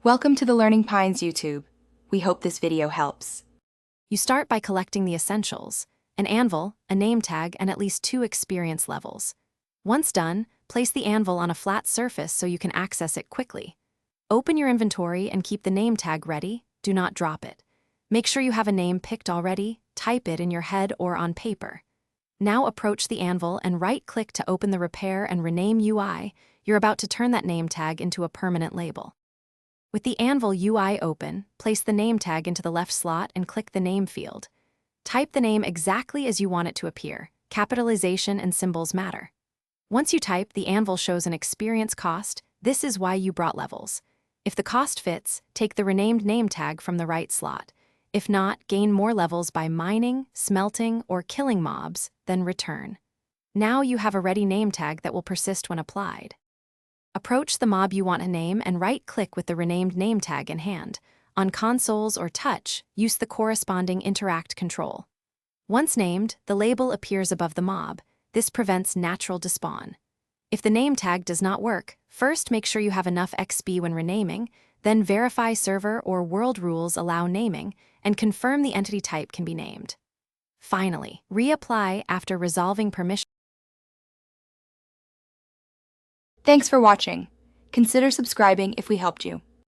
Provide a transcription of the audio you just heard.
Welcome to the Learning Pines YouTube. We hope this video helps. You start by collecting the essentials: an anvil, a name tag, and at least 2 experience levels. Once done, place the anvil on a flat surface so you can access it quickly. Open your inventory and keep the name tag ready. Do not drop it. Make sure you have a name picked already. Type it in your head or on paper. Now approach the anvil and right-click to open the Repair and Rename UI. You're about to turn that name tag into a permanent label. With the Anvil UI open, place the name tag into the left slot and click the name field. Type the name exactly as you want it to appear. Capitalization and symbols matter. Once you type, the Anvil shows an experience cost. This is why you brought levels. If the cost fits, take the renamed name tag from the right slot. If not, gain more levels by mining, smelting, or killing mobs, then return. Now you have a ready name tag that will persist when applied. Approach the mob you want to name and right-click with the renamed name tag in hand. On consoles or touch, use the corresponding interact control. Once named, the label appears above the mob. This prevents natural despawn. If the name tag does not work, first make sure you have enough XP when renaming, then verify server or world rules allow naming, and confirm the entity type can be named. Finally, reapply after resolving permission. Thanks for watching. Consider subscribing if we helped you.